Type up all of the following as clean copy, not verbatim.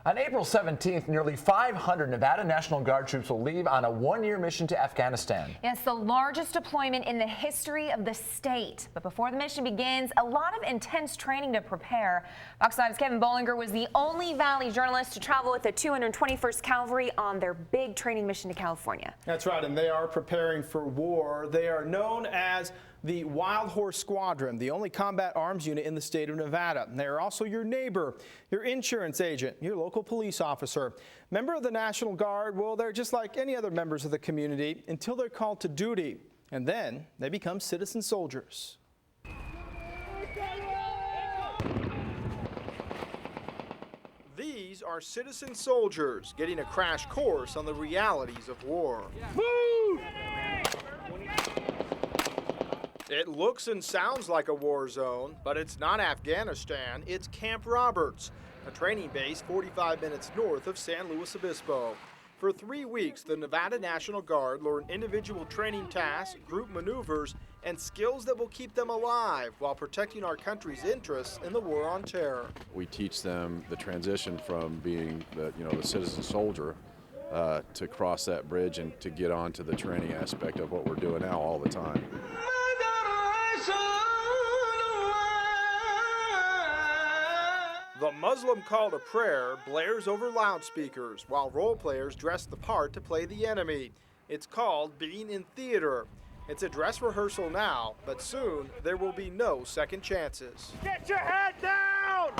On April 17th, nearly 500 Nevada National Guard troops will leave on a one-year mission to Afghanistan. It's the largest deployment in the history of the state. But before the mission begins, a lot of intense training to prepare. Fox 5's Kevin Bollinger was the only Valley journalist to travel with the 221st Cavalry on their big training mission to California. That's right, and they are preparing for war. They are known as the Wild Horse Squadron, the only combat arms unit in the state of Nevada. They are also your neighbor, your insurance agent, your local police officer. Member of the National Guard, well, they're just like any other members of the community until they're called to duty, and then they become citizen soldiers. These are citizen soldiers getting a crash course on the realities of war. Move! It looks and sounds like a war zone, but it's not Afghanistan, it's Camp Roberts, a training base 45 minutes north of San Luis Obispo. For 3 weeks, the Nevada National Guard learn individual training tasks, group maneuvers, and skills that will keep them alive while protecting our country's interests in the war on terror. We teach them the transition from being the citizen soldier to cross that bridge and to get on to the training aspect of what we're doing now all the time. The Muslim call to prayer blares over loudspeakers while role players dress the part to play the enemy. It's called being in theater. It's a dress rehearsal now, but soon there will be no second chances. Get your head down!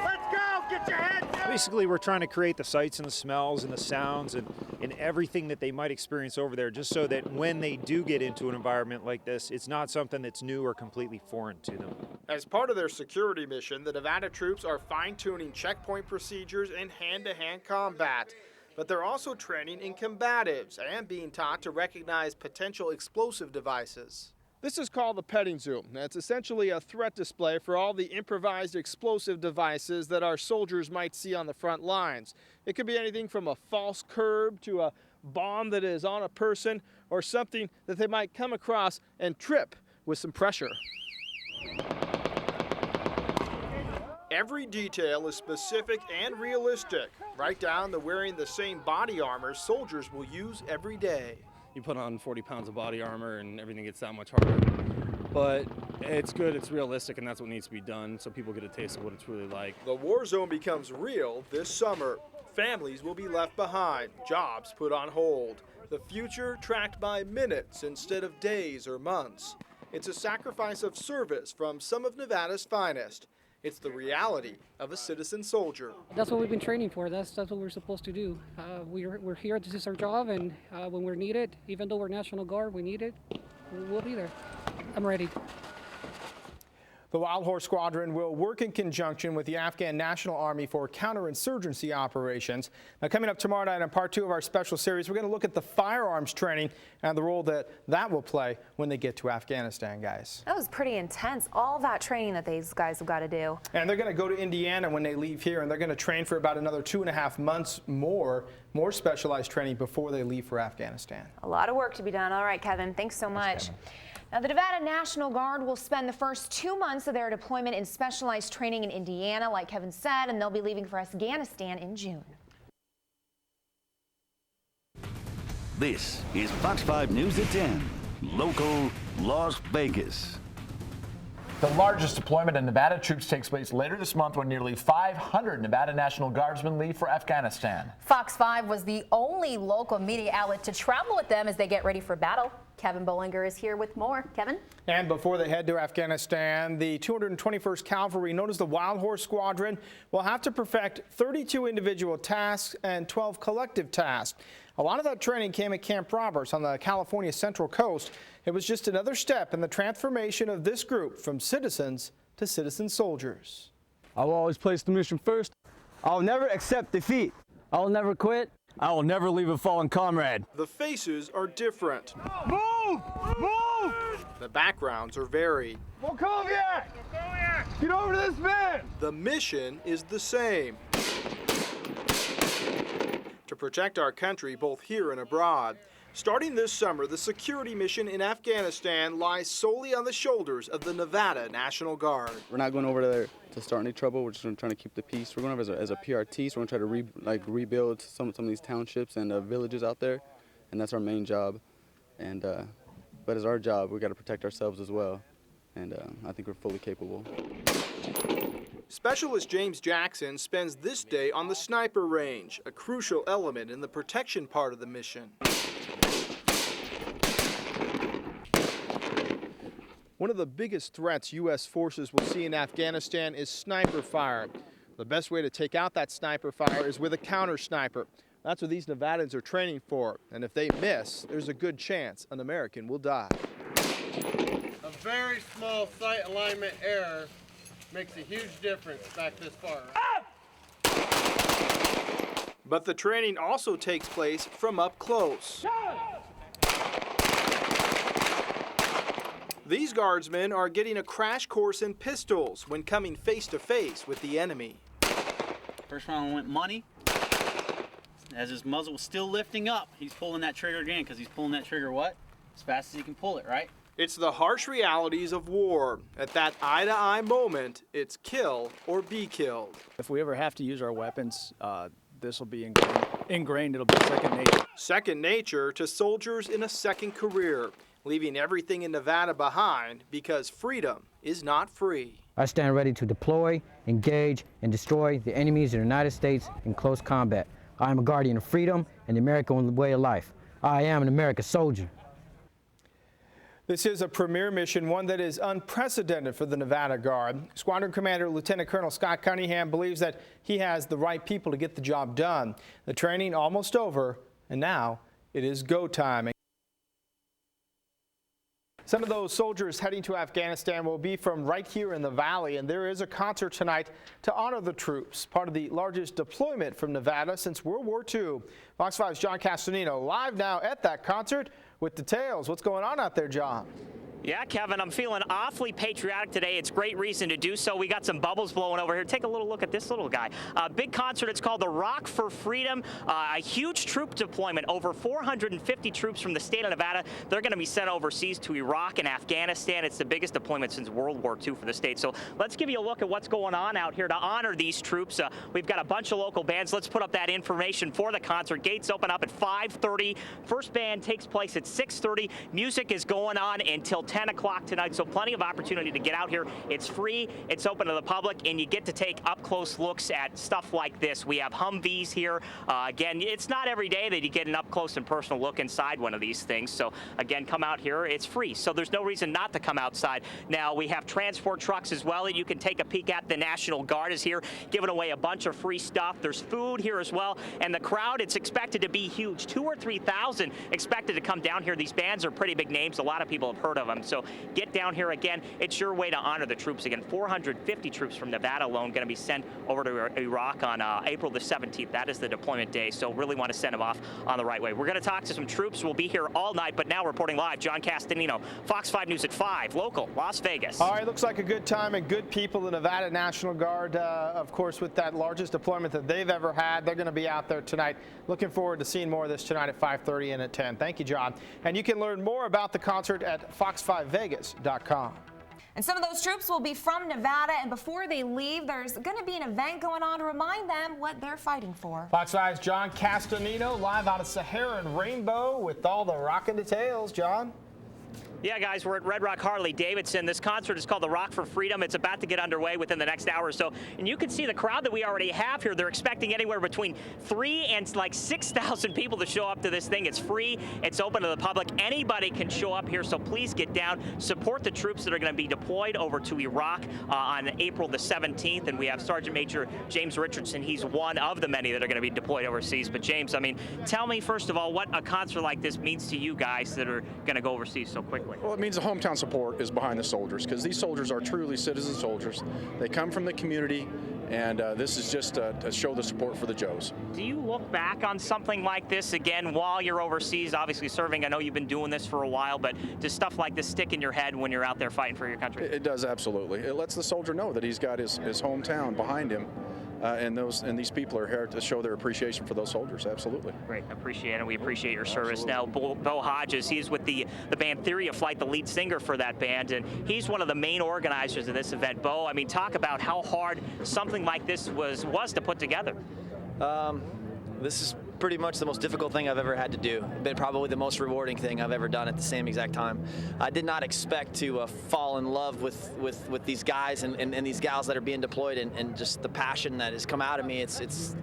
Let's go! Get your head down! Basically, we're trying to create the sights and the smells and the sounds and everything that they might experience over there, just so that when they do get into an environment like this, it's not something that's new or completely foreign to them. As part of their security mission, the Nevada troops are fine-tuning checkpoint procedures and hand-to-hand combat. But they're also training in combatives and being taught to recognize potential explosive devices. This is called the petting zoo. It's essentially a threat display for all the improvised explosive devices that our soldiers might see on the front lines. It could be anything from a false curb to a bomb that is on a person or something that they might come across and trip with some pressure. Every detail is specific and realistic, right down to wearing the same body armor soldiers will use every day. You put on 40 pounds of body armor and everything gets that much harder. But it's good, it's realistic, and that's what needs to be done so people get a taste of what it's really like. The war zone becomes real this summer. Families will be left behind, jobs put on hold. The future tracked by minutes instead of days or months. It's a sacrifice of service from some of Nevada's finest. It's the reality of a citizen soldier. That's what we've been training for. That's what we're supposed to do. We're here. This is our job, and when we're needed, even though we're National Guard, we need it. We'll be there. I'm ready. The Wild Horse Squadron will work in conjunction with the Afghan National Army for counterinsurgency operations. Now, coming up tomorrow night on part 2 of our special series, we're going to look at the firearms training and the role that will play when they get to Afghanistan, guys. That was pretty intense, all that training that these guys have got to do. And they're going to go to Indiana when they leave here, and they're going to train for about another 2.5 months more specialized training before they leave for Afghanistan. A lot of work to be done. All right, Kevin, thanks so much. Now, the Nevada National Guard will spend the first 2 months of their deployment in specialized training in Indiana, like Kevin said, and they'll be leaving for Afghanistan in June. This is Fox 5 News at 10, local Las Vegas. The largest deployment of Nevada troops takes place later this month when nearly 500 Nevada National Guardsmen leave for Afghanistan. Fox 5 was the only local media outlet to travel with them as they get ready for battle. Kevin Bollinger is here with more. Kevin? And before they head to Afghanistan, the 221st Cavalry, known as the Wild Horse Squadron, will have to perfect 32 individual tasks and 12 collective tasks. A lot of that training came at Camp Roberts on the California Central Coast. It was just another step in the transformation of this group from citizens to citizen soldiers. I will always place the mission first. I will never accept defeat. I will never quit. I will never leave a fallen comrade. The faces are different. Move! Move! The backgrounds are varied. Volkoviak! Get over to this man! The mission is the same. To protect our country both here and abroad. Starting this summer, the security mission in Afghanistan lies solely on the shoulders of the Nevada National Guard. We're not going over there to start any trouble. We're just trying to keep the peace. We're going over as a PRT, so we're going to try to rebuild some of these townships and villages out there, and that's our main job. And but as our job, we got to protect ourselves as well, and I think we're fully capable. Specialist James Jackson spends this day on the sniper range, a crucial element in the protection part of the mission. One of the biggest threats U.S. forces will see in Afghanistan is sniper fire. The best way to take out that sniper fire is with a counter sniper. That's what these Nevadans are training for, and if they miss, there's a good chance an American will die. A very small sight alignment error makes a huge difference back this far. But the training also takes place from up close. These guardsmen are getting a crash course in pistols when coming face to face with the enemy. First round went money. As his muzzle was still lifting up, he's pulling that trigger again because he's pulling that trigger what? As fast as he can pull it, right? It's the harsh realities of war. At that eye-to-eye moment, it's kill or be killed. If we ever have to use our weapons, this will be ingrained. It'll be second nature. Second nature to soldiers in a second career, leaving everything in Nevada behind because freedom is not free. I stand ready to deploy, engage, and destroy the enemies of the United States in close combat. I am a guardian of freedom and the American way of life. I am an American soldier. This is a premier mission, one that is unprecedented for the Nevada Guard. Squadron Commander Lieutenant Colonel Scott Cunningham believes that he has the right people to get the job done. The training almost over, and now it is go time. Some of those soldiers heading to Afghanistan will be from right here in the valley, and there is a concert tonight to honor the troops, part of the largest deployment from Nevada since World War II. Fox 5's John Castanino live now at that concert with details. What's going on out there, John? Yeah, Kevin, I'm feeling awfully patriotic today. It's great reason to do so. We got some bubbles blowing over here. Take a little look at this little guy. Big concert. It's called the Rock for Freedom. A huge troop deployment. Over 450 troops from the state of Nevada. They're going to be sent overseas to Iraq and Afghanistan. It's the biggest deployment since World War II for the state. So let's give you a look at what's going on out here to honor these troops. We've got a bunch of local bands. Let's put up that information for the concert. Gates open up at 5:30. First band takes place at 6:30. Music is going on until 10 o'clock tonight, so plenty of opportunity to get out here. It's free, it's open to the public, and you get to take up-close looks at stuff like this. We have Humvees here. Again, it's not every day that you get an up-close and personal look inside one of these things, so again, come out here. It's free, so there's no reason not to come outside. Now, we have transport trucks as well that you can take a peek at. The National Guard is here giving away a bunch of free stuff. There's food here as well, and the crowd, it's expected to be huge. 2,000 or 3,000 expected to come down here. These bands are pretty big names. A lot of people have heard of them. So get down here again. It's your way to honor the troops again. 450 troops from Nevada alone going to be sent over to Iraq on April the 17th. That is the deployment day. So really want to send them off on the right way. We're going to talk to some troops. We'll be here all night, but now reporting live, John Castanino, Fox 5 News at 5, local, Las Vegas. All right, looks like a good time and good people. The Nevada National Guard, of course, with that largest deployment that they've ever had, they're going to be out there tonight. Looking forward to seeing more of this tonight at 5:30 and at 10. Thank you, John. And you can learn more about the concert at fox5vegas.com. And some of those troops will be from Nevada, and before they leave, there's going to be an event going on to remind them what they're fighting for. Fox 5's John Castanino live out of Saharan Rainbow with all the rockin' details. John? Yeah, guys, we're at Red Rock Harley-Davidson. This concert is called the Rock for Freedom. It's about to get underway within the next hour or so. And you can see the crowd that we already have here. They're expecting anywhere between 3,000 and like 6,000 people to show up to this thing. It's free. It's open to the public. Anybody can show up here, so please get down. Support the troops that are going to be deployed over to Iraq on April the 17th. And we have Sergeant Major James Richardson. He's one of the many that are going to be deployed overseas. But, James, I mean, tell me, first of all, what a concert like this means to you guys that are going to go overseas so quickly. Well, it means the hometown support is behind the soldiers, because these soldiers are truly citizen soldiers. They come from the community, and this is just to show the support for the Joes. Do you look back on something like this again while you're overseas, obviously serving? I know you've been doing this for a while, but does stuff like this stick in your head when you're out there fighting for your country? It does, absolutely. It lets the soldier know that he's got his hometown behind him, and these people are here to show their appreciation for those soldiers. Absolutely. Great, appreciate it. We appreciate your service. Now, Bo Hodges, he's with the band Theory of Flight, the lead singer for that band, and he's one of the main organizers of this event. Bo, I mean, talk about how hard something like this was to put together. This is pretty much the most difficult thing I've ever had to do. Been probably the most rewarding thing I've ever done at the same exact time. I did not expect to fall in love with these guys and these gals that are being deployed, and just the passion that has come out of me. It's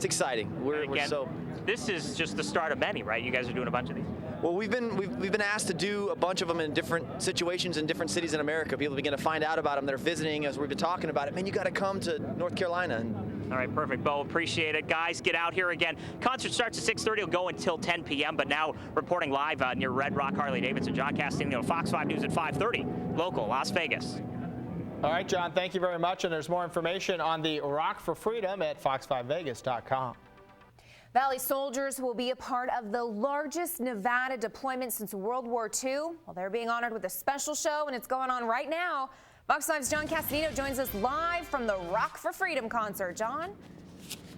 exciting. We're so. This is just the start of many, right? You guys are doing a bunch of these. Well, we've been asked to do a bunch of them in different situations in different cities in America. People begin to find out about them. They're visiting as we've been talking about it. Man, you got to come to North Carolina. All right, perfect, Bo. Appreciate it. Guys, get out here again. Concert starts at 6:30. It'll go until 10 p.m., but now reporting live near Red Rock, Harley-Davidson. John Castanino, Fox 5 News at 5:30, local, Las Vegas. All right, John, thank you very much. And there's more information on the Rock for Freedom at fox5vegas.com. Valley soldiers will be a part of the largest Nevada deployment since World War II. Well, they're being honored with a special show, and it's going on right now. Fox 5's John Castanino joins us live from the Rock for Freedom concert. John?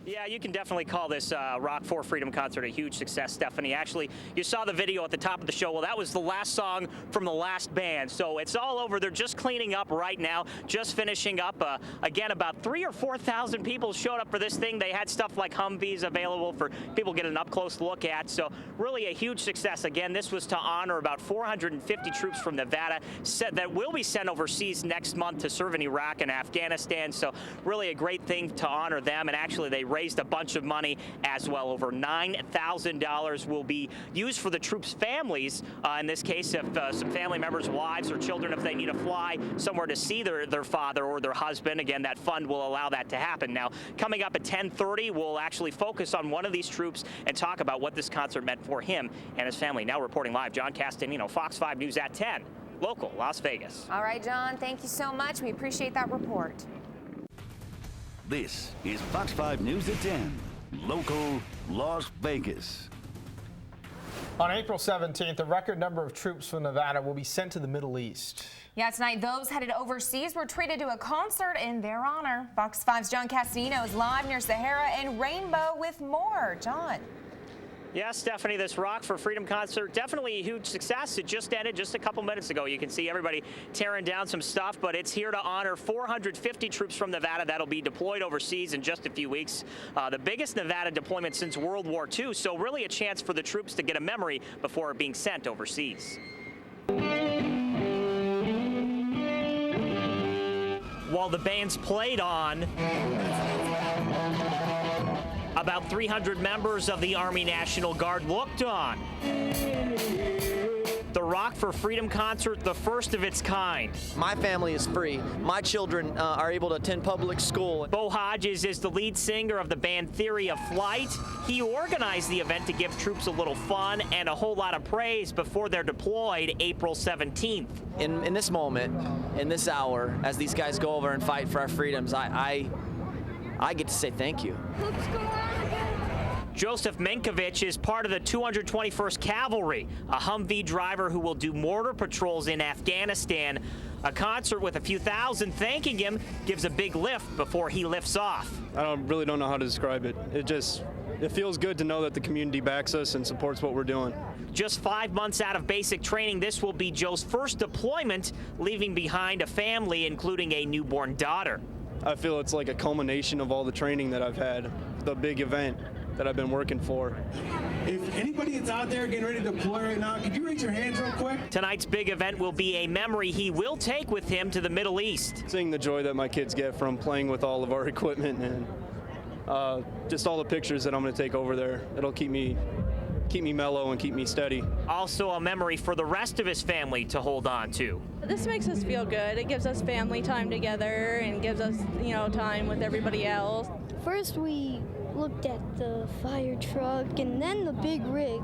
Yeah, you can definitely call this Rock for Freedom concert a huge success, Stephanie. Actually, you saw the video at the top of the show. Well, that was the last song from the last band. So it's all over. They're just cleaning up right now, just finishing up. Again, about 3,000 or 4,000 people showed up for this thing. They had stuff like Humvees available for people to get an up-close look at. So really a huge success. Again, this was to honor about 450 troops from Nevada that will be sent overseas next month to serve in Iraq and Afghanistan. So really a great thing to honor them. And actually, they raised a bunch of money as well. Over $9,000 will be used for the troops' families. In this case, if some family members, wives or children, if they need to fly somewhere to see their father or their husband, again, that fund will allow that to happen. Now, coming up at 10:30, we'll actually focus on one of these troops and talk about what this concert meant for him and his family. Now reporting live, John Castanino, Fox 5 News at 10, local, Las Vegas. All right, John, thank you so much. We appreciate that report. This is Fox 5 News at 10, local, Las Vegas. On April 17th, a record number of troops from Nevada will be sent to the Middle East. Yeah, tonight those headed overseas were treated to a concert in their honor. Fox 5's John Castanino is live near Sahara and Rainbow with more. John. Yeah, Stephanie, this Rock for Freedom concert, definitely a huge success. It just ended just a couple minutes ago. You can see everybody tearing down some stuff, but it's here to honor 450 troops from Nevada that'll be deployed overseas in just a few weeks. The biggest Nevada deployment since World War II, so really a chance for the troops to get a memory before being sent overseas. While the bands played on, about 300 members of the Army National Guard looked on. The Rock for Freedom concert, the first of its kind. My family is free. My children are able to attend public school. Bo Hodges is the lead singer of the band Theory of Flight. He organized the event to give troops a little fun and a whole lot of praise before they're deployed April 17th. In this moment, in this hour, as these guys go over and fight for our freedoms, I get to say thank you. Joseph Minkovich is part of the 221st Cavalry, a Humvee driver who will do mortar patrols in Afghanistan. A concert with a few thousand thanking him gives a big lift before he lifts off. I really don't know how to describe it. It feels good to know that the community backs us and supports what we're doing. Just 5 months out of basic training, this will be Joe's first deployment, leaving behind a family, including a newborn daughter. I feel it's like a culmination of all the training that I've had, the big event that I've been working for. If anybody is out there getting ready to deploy right now, could you raise your hands real quick? Tonight's big event will be a memory he will take with him to the Middle East. Seeing the joy that my kids get from playing with all of our equipment and just all the pictures that I'm going to take over there, it'll keep me mellow and keep me steady. Also a memory for the rest of his family to hold on to. This makes us feel good. It gives us family time together and gives us, time with everybody else. First we looked at the fire truck and then the big rig.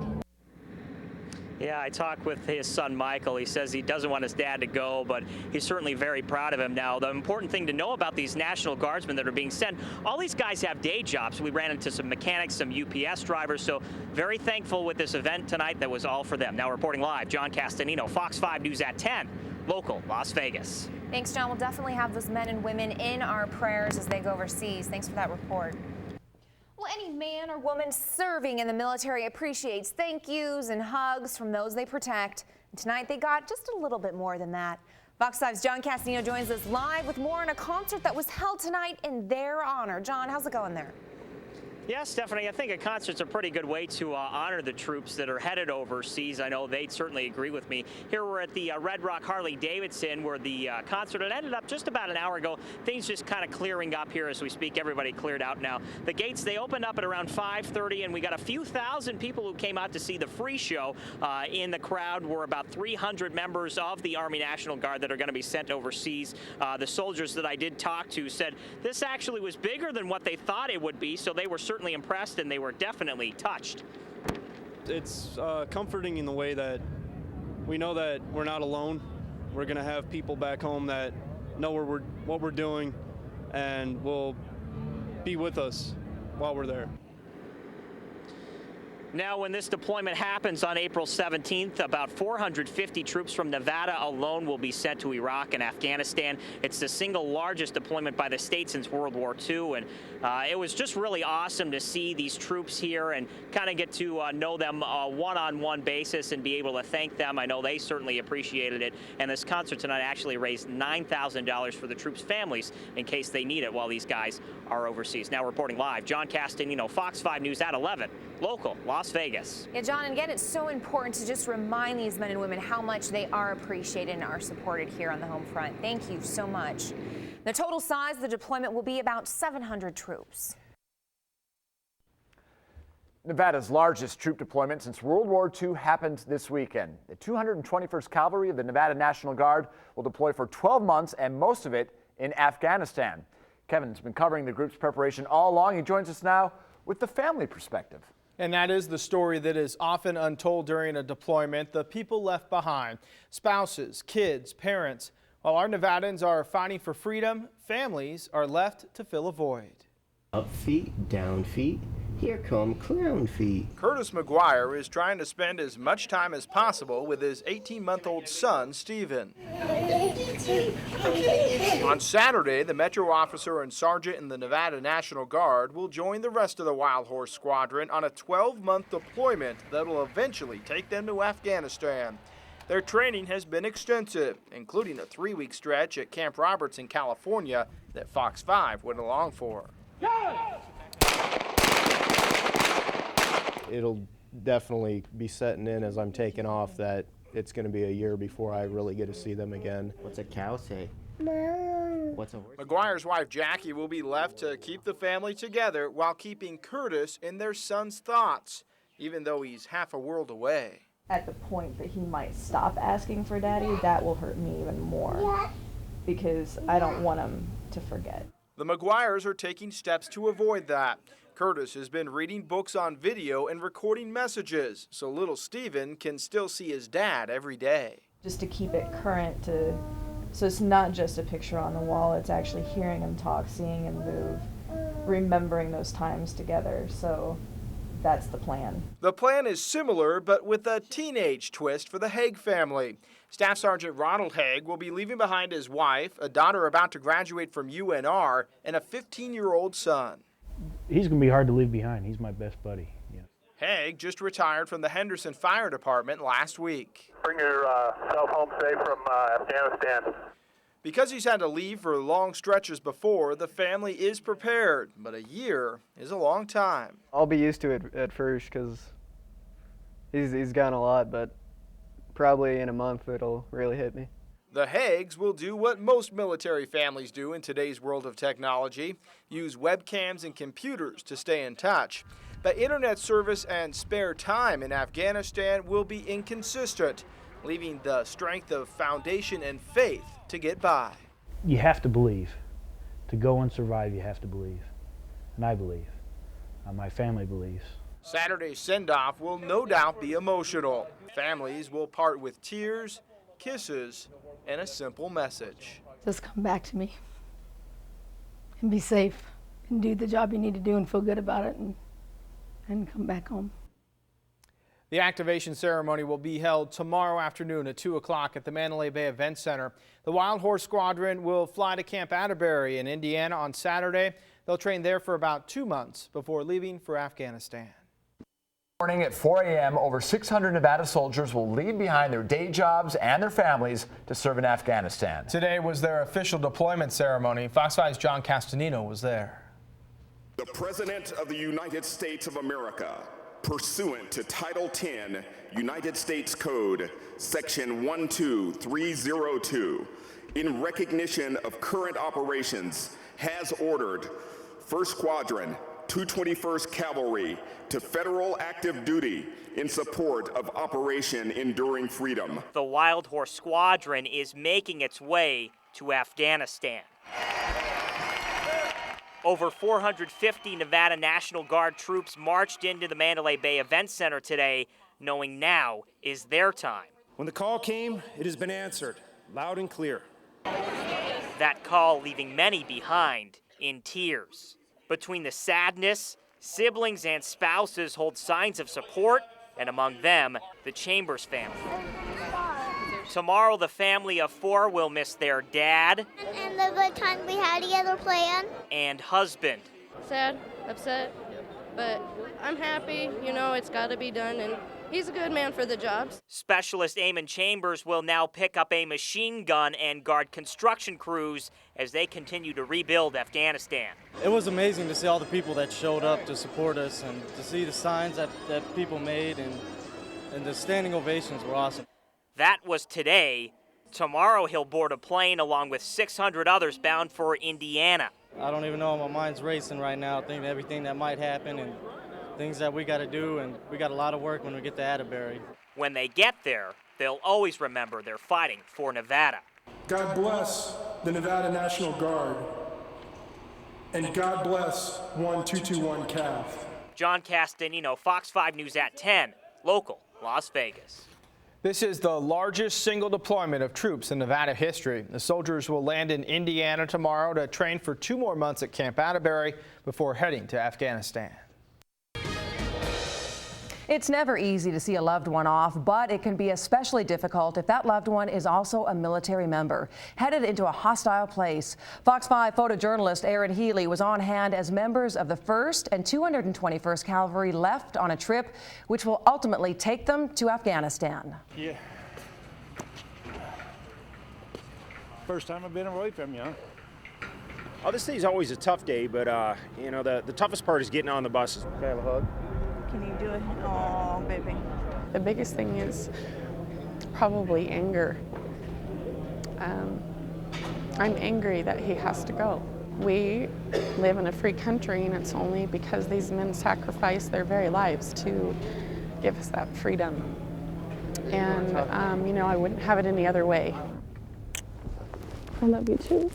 Yeah, I talked with his son Michael. He says he doesn't want his dad to go, but he's certainly very proud of him. Now, the important thing to know about these National Guardsmen that are being sent, all these guys have day jobs. We ran into some mechanics, some UPS drivers, so very thankful with this event tonight. That was all for them. Now reporting live, John Castanino, Fox 5 News at 10, local, Las Vegas. Thanks, John. We'll definitely have those men and women in our prayers as they go overseas. Thanks for that report. Well, any man or woman serving in the military appreciates thank yous and hugs from those they protect. And tonight they got just a little bit more than that. Fox 5's John Castanino joins us live with more on a concert that was held tonight in their honor. John, how's it going there? Yeah, Stephanie, I think a concert's a pretty good way to honor the troops that are headed overseas. I know they'd certainly agree with me. Here we're at the Red Rock Harley-Davidson, where the concert had ended up just about an hour ago. Things just kind of clearing up here as we speak. Everybody cleared out now. The gates, they opened up at around 5:30, and we got a few thousand people who came out to see the free show. In the crowd were about 300 members of the Army National Guard that are going to be sent overseas. The soldiers that I did talk to said this actually was bigger than what they thought it would be, so they were certainly impressed, and they were definitely touched. It's comforting in the way that we know that we're not alone. We're going to have people back home that know what we're doing and will be with us while we're there. Now, when this deployment happens on April 17th, about 450 troops from Nevada alone will be sent to Iraq and Afghanistan. It's the single largest deployment by the state since World War II, and it was just really awesome to see these troops here and kind of get to know them one-on-one basis and be able to thank them. I know they certainly appreciated it, and this concert tonight actually raised $9,000 for the troops' families in case they need it while these guys are overseas. Now reporting live, John Castanino, Fox 5 News at 11, local, Las Vegas. Yeah, John, and again, it's so important to just remind these men and women how much they are appreciated and are supported here on the home front. Thank you so much. The total size of the deployment will be about 700 troops. Nevada's largest troop deployment since World War II happened this weekend. The 221st Cavalry of the Nevada National Guard will deploy for 12 months, and most of it in Afghanistan. Kevin's been covering the group's preparation all along. He joins us now with the family perspective. And that is the story that is often untold during a deployment, the people left behind, spouses, kids, parents. While our Nevadans are fighting for freedom, families are left to fill a void. Up feet, down feet, here come clown feet. Curtis McGuire is trying to spend as much time as possible with his 18-month-old son, Stephen. On Saturday, the Metro officer and sergeant in the Nevada National Guard will join the rest of the Wild Horse Squadron on a 12-month deployment that will eventually take them to Afghanistan. Their training has been extensive, including a 3-week stretch at Camp Roberts in California that Fox 5 went along for. It'll definitely be setting in as I'm taking off that it's going to be a year before I really get to see them again. What's a cow say? What's a horse? McGuire's wife Jackie will be left to keep the family together while keeping Curtis in their son's thoughts, even though he's half a world away. At the point that he might stop asking for daddy, that will hurt me even more because I don't want him to forget. The McGuires are taking steps to avoid that. Curtis has been reading books on video and recording messages so little Stephen can still see his dad every day. Just to keep it current, so it's not just a picture on the wall, it's actually hearing him talk, seeing him move, remembering those times together. So that's the plan. The plan is similar, but with a teenage twist for the Haig family. Staff Sergeant Ronald Haig will be leaving behind his wife, a daughter about to graduate from UNR, and a 15-year-old son. He's going to be hard to leave behind. He's my best buddy. Yeah. Haig just retired from the Henderson Fire Department last week. Bring yourself home safe from Afghanistan. Because he's had to leave for long stretches before, the family is prepared, but a year is a long time. I'll be used to it at first because he's gone a lot, but probably in a month it'll really hit me. The Haigs will do what most military families do in today's world of technology, use webcams and computers to stay in touch. But internet service and spare time in Afghanistan will be inconsistent, leaving the strength of foundation and faith to get by. You have to believe. To go and survive, you have to believe. And I believe. My family believes. Saturday's send-off will no doubt be emotional. Families will part with tears, kisses, and a simple message. Just come back to me and be safe and do the job you need to do and feel good about it and come back home. The activation ceremony will be held tomorrow afternoon at 2 o'clock at the Mandalay Bay Event Center. The Wild Horse Squadron will fly to Camp Atterbury in Indiana on Saturday. They'll train there for about 2 months before leaving for Afghanistan. Morning at 4 a.m., over 600 Nevada soldiers will leave behind their day jobs and their families to serve in Afghanistan. Today was their official deployment ceremony. Fox 5's John Castanino was there. The President of the United States of America, pursuant to Title 10, United States Code, Section 12302, in recognition of current operations, has ordered 1st Squadron, 221st Cavalry to federal active duty in support of Operation Enduring Freedom. The Wild Horse Squadron is making its way to Afghanistan. Over 450 Nevada National Guard troops marched into the Mandalay Bay Event Center today, knowing now is their time. When the call came, it has been answered, loud and clear. That call leaving many behind in tears. Between the sadness, siblings and spouses hold signs of support, and among them, the Chambers family. Tomorrow, the family of 4 will miss their dad And the good time we had together playing. and husband. Sad, upset, but I'm happy. You know, it's got to be done, and he's a good man for the job. Specialist Eamon Chambers will now pick up a machine gun and guard construction crews as they continue to rebuild Afghanistan. It was amazing to see all the people that showed up to support us and to see the signs that people made, and the standing ovations were awesome. That was today. Tomorrow he'll board a plane along with 600 others bound for Indiana. I don't even know, my mind's racing right now, thinking everything that might happen and things that we got to do, and we got a lot of work when we get to Atterbury. When they get there, they'll always remember they're fighting for Nevada. God bless the Nevada National Guard, and God bless 1221 CAV. John Castanino, Fox 5 News at 10, local, Las Vegas. This is the largest single deployment of troops in Nevada history. The soldiers will land in Indiana tomorrow to train for 2 more months at Camp Atterbury before heading to Afghanistan. It's never easy to see a loved one off, but it can be especially difficult if that loved one is also a military member, headed into a hostile place. Fox 5 photojournalist Aaron Healy was on hand as members of the 1st and 221st Cavalry left on a trip which will ultimately take them to Afghanistan. Yeah. First time I've been away from you, huh? Oh, this day's always a tough day, but you know, the toughest part is getting on the buses. Can I have a hug? Can you do it? Oh, baby. The biggest thing is probably anger. I'm angry that he has to go. We live in a free country, and it's only because these men sacrifice their very lives to give us that freedom. And, you know, I wouldn't have it any other way. I love you too.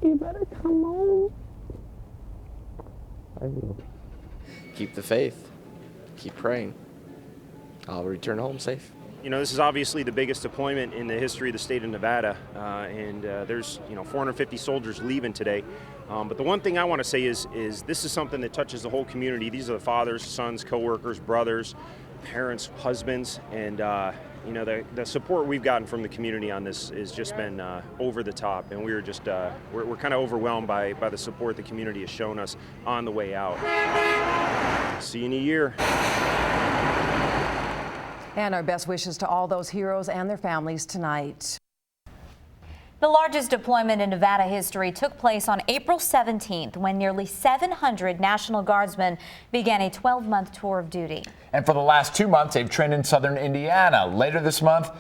You better come home. I will. Keep the faith. Keep praying. I'll return home safe. You know, this is obviously the biggest deployment in the history of the state of Nevada, and there's 450 soldiers leaving today. But the one thing I want to say is this is something that touches the whole community. These are the fathers, sons, co-workers, brothers, parents, husbands, and you know, the support we've gotten from the community on this has just been over the top, and we're just we're kind of overwhelmed by the support the community has shown us on the way out. See you in a year. And our best wishes to all those heroes and their families tonight. The largest deployment in Nevada history took place on April 17th when nearly 700 National Guardsmen began a 12-month tour of duty. And for the last 2 months, they've trained in southern Indiana. Later this month,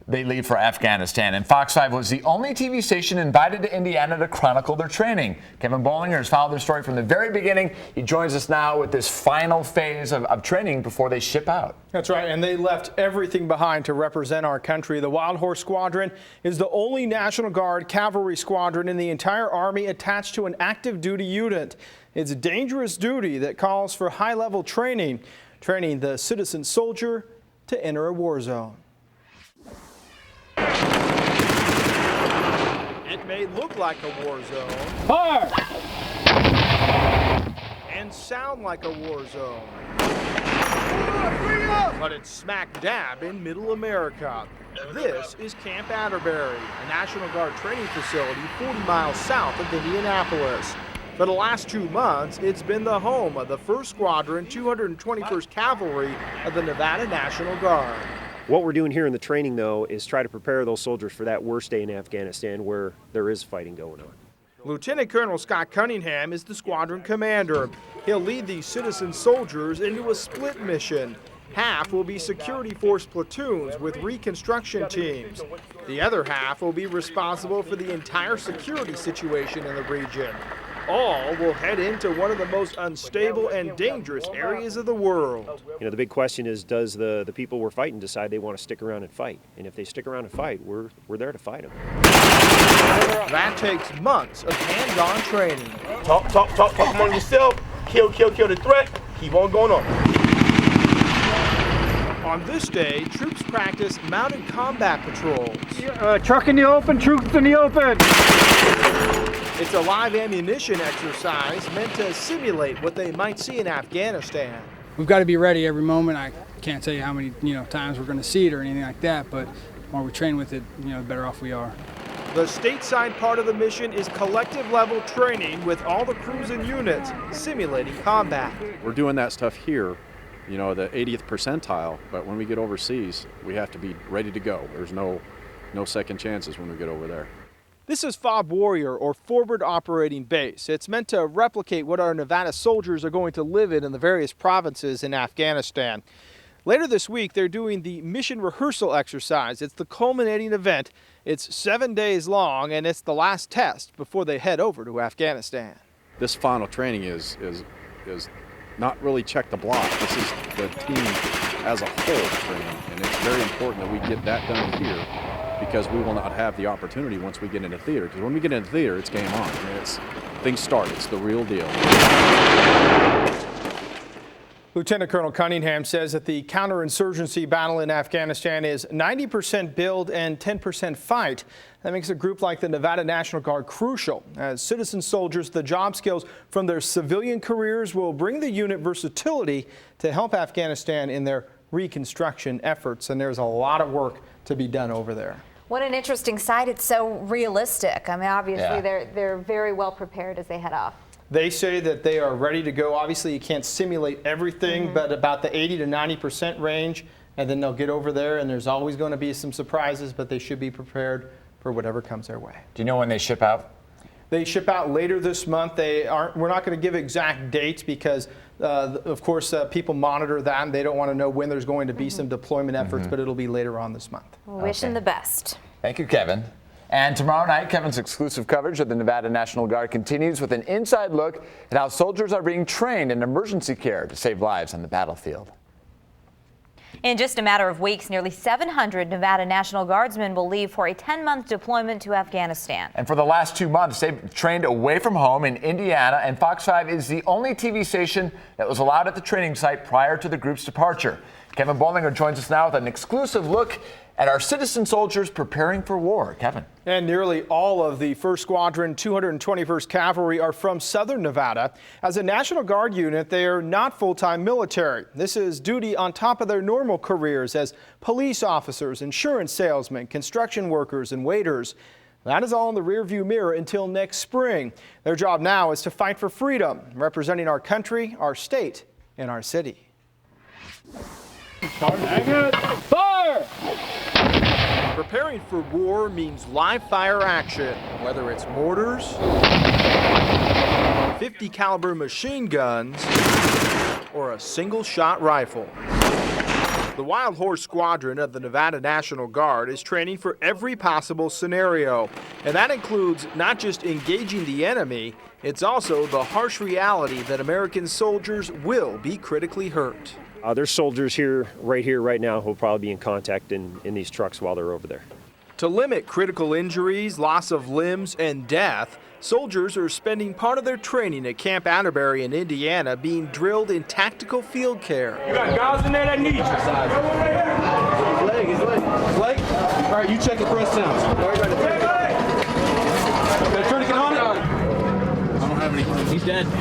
they leave for Afghanistan. And Fox 5 was the only TV station invited to Indiana to chronicle their training. Kevin Bollinger has followed their story from the very beginning. He joins us now with this final phase of training before they ship out. That's right, and they left everything behind to represent our country. The Wild Horse Squadron is the only National Guard cavalry squadron in the entire Army attached to an active duty unit. It's a dangerous duty that calls for high-level training the citizen soldier to enter a war zone. may look like a war zone. Fire! And sound like a war zone. But it's smack dab in middle America. This is Camp Atterbury, a National Guard training facility 40 miles south of Indianapolis. For the last 2 months, it's been the home of the 1st Squadron, 221st Cavalry of the Nevada National Guard. What we're doing here in the training, though, is try to prepare those soldiers for that worst day in Afghanistan where there is fighting going on. Lieutenant Colonel Scott Cunningham is the squadron commander. He'll lead these citizen soldiers into a split mission. Half will be security force platoons with reconstruction teams. The other half will be responsible for the entire security situation in the region. All will head into one of the most unstable and dangerous areas of the world. You know, the big question is, does the people we're fighting decide they want to stick around and fight? And if they stick around and fight, we're there to fight them. That takes months of hands-on training. Talk among yourself. Kill the threat. Keep on going on. On this day, troops practice mounted combat patrols. Truck in the open, troops in the open. It's a live ammunition exercise meant to simulate what they might see in Afghanistan. We've got to be ready every moment. I can't tell you how many times we're going to see it or anything like that, but the more we train with it, the better off we are. The stateside part of the mission is collective level training with all the crews and units simulating combat. We're doing that stuff here, the 80th percentile, but when we get overseas, we have to be ready to go. There's no second chances when we get over there. This is FOB Warrior, or Forward Operating Base. It's meant to replicate what our Nevada soldiers are going to live in the various provinces in Afghanistan. Later this week, they're doing the mission rehearsal exercise. It's the culminating event. It's 7 days long, and it's the last test before they head over to Afghanistan. This final training is not really check the block. This is the team as a whole training, and it's very important that we get that done here, because we will not have the opportunity once we get into theater. Because when we get into theater, it's game on. Things start. It's the real deal. Lieutenant Colonel Cunningham says that the counterinsurgency battle in Afghanistan is 90% build and 10% fight. That makes a group like the Nevada National Guard crucial. As citizen soldiers, the job skills from their civilian careers will bring the unit versatility to help Afghanistan in their reconstruction efforts. And there's a lot of work to be done over there. What an interesting sight. It's so realistic. I mean, obviously, they're very well prepared as they head off. They say that they are ready to go. Obviously, you can't simulate everything, but about the 80 to 90% range, and then they'll get over there, and there's always going to be some surprises, but they should be prepared for whatever comes their way. Do you know when they ship out? They ship out later this month. We're not going to give exact dates because, of course, people monitor that, and they don't want to know when there's going to be some deployment efforts, but it'll be later on this month. We'll wish them the best. Thank you, Kevin. And tomorrow night, Kevin's exclusive coverage of the Nevada National Guard continues with an inside look at how soldiers are being trained in emergency care to save lives on the battlefield. In just a matter of weeks, nearly 700 Nevada National Guardsmen will leave for a 10-month deployment to Afghanistan. And for the last 2 months, they've trained away from home in Indiana, and Fox 5 is the only TV station that was allowed at the training site prior to the group's departure. Kevin Bollinger joins us now with an exclusive look at our citizen soldiers preparing for war. Kevin. And nearly all of the 1st Squadron, 221st Cavalry are from Southern Nevada. As a National Guard unit, they are not full-time military. This is duty on top of their normal careers as police officers, insurance salesmen, construction workers, and waiters. That is all in the rearview mirror until next spring. Their job now is to fight for freedom, representing our country, our state, and our city. Fire! Preparing for war means live fire action, whether it's mortars, 50 caliber machine guns, or a single shot rifle. The Wild Horse Squadron of the Nevada National Guard is training for every possible scenario, and that includes not just engaging the enemy, it's also the harsh reality that American soldiers will be critically hurt. There's soldiers right now who will probably be in contact in these trucks while they're over there. To limit critical injuries, loss of limbs, and death, soldiers are spending part of their training at Camp Atterbury in Indiana being drilled in tactical field care. You got guys in there that need you. His leg. All right, you check the press down. have any. He's dead. All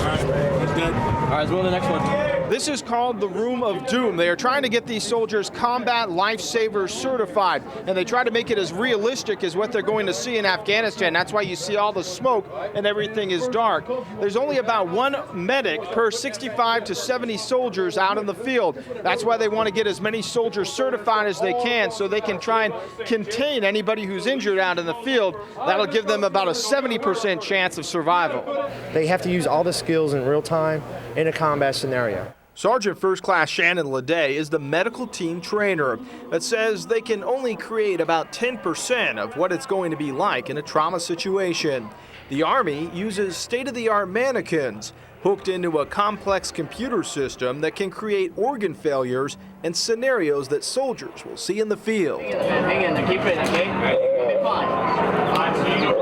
right, he's dead. All right, let's go to the next one. This is called the Room of Doom. They are trying to get these soldiers combat lifesavers certified, and they try to make it as realistic as what they're going to see in Afghanistan. That's why you see all the smoke and everything is dark. There's only about one medic per 65 to 70 soldiers out in the field. That's why they want to get as many soldiers certified as they can so they can try and contain anybody who's injured out in the field. That'll give them about a 70% chance of survival. They have to use all the skills in real time in a combat scenario. Sergeant First Class Shannon Leday is the medical team trainer that says they can only create about 10% of what it's going to be like in a trauma situation. The Army uses state-of-the-art mannequins hooked into a complex computer system that can create organ failures and scenarios that soldiers will see in the field. Hang in there, keep breathing, okay? You'll be fine.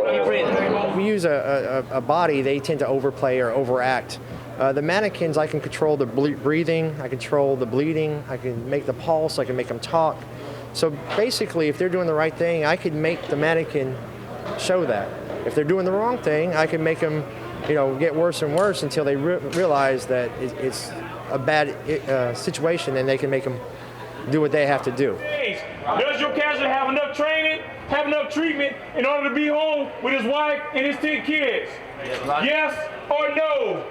Keep breathing. We use a body they tend to overplay or overact. The mannequins, I can control the breathing, I control the bleeding, I can make the pulse, I can make them talk. So basically, if they're doing the right thing, I can make the mannequin show that. If they're doing the wrong thing, I can make them, get worse and worse until they realize that it's a bad situation, and they can make them do what they have to do. Does your casualty have enough training, have enough treatment in order to be home with his wife and his 10 kids? Yes or no?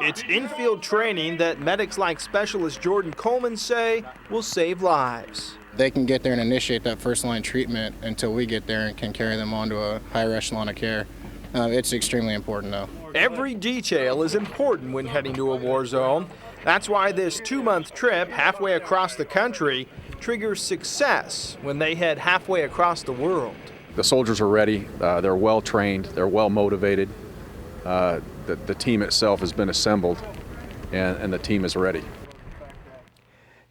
It's in-field training that medics like Specialist Jordan Coleman say will save lives. They can get there and initiate that first-line treatment until we get there and can carry them on to a higher echelon of care. It's extremely important, though. Every detail is important when heading to a war zone. That's why this 2-month trip halfway across the country triggers success when they head halfway across the world. The soldiers are ready. They're well trained. They're well motivated. The team itself has been assembled, and the team is ready.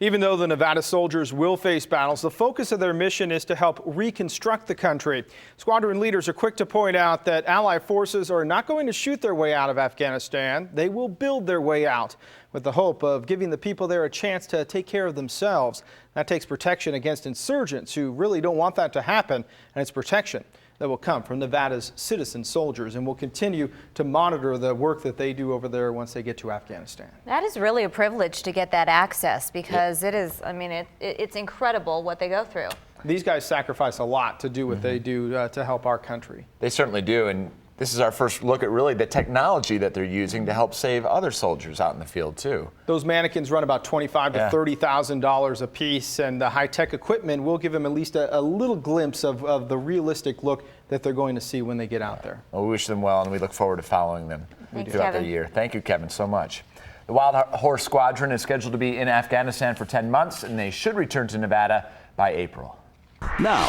Even though the Nevada soldiers will face battles, the focus of their mission is to help reconstruct the country. Squadron leaders are quick to point out that Allied forces are not going to shoot their way out of Afghanistan. They will build their way out with the hope of giving the people there a chance to take care of themselves. That takes protection against insurgents who really don't want that to happen, and it's protection that will come from Nevada's citizen soldiers, and we'll continue to monitor the work that they do over there once they get to Afghanistan. That is really a privilege to get that access, because it is, it's incredible what they go through. These guys sacrifice a lot to do what they do to help our country. They certainly do, and this is our first look at really the technology that they're using to help save other soldiers out in the field too. Those mannequins run about $25,000 to $30,000 a piece, and the high-tech equipment will give them at least a little glimpse of the realistic look that they're going to see when they get out there. Well, we wish them well, and we look forward to following them Thanks, throughout Kevin. the year. Thank you, Kevin, so much. The Wild Horse Squadron is scheduled to be in Afghanistan for 10 months, and they should return to Nevada by April. Now,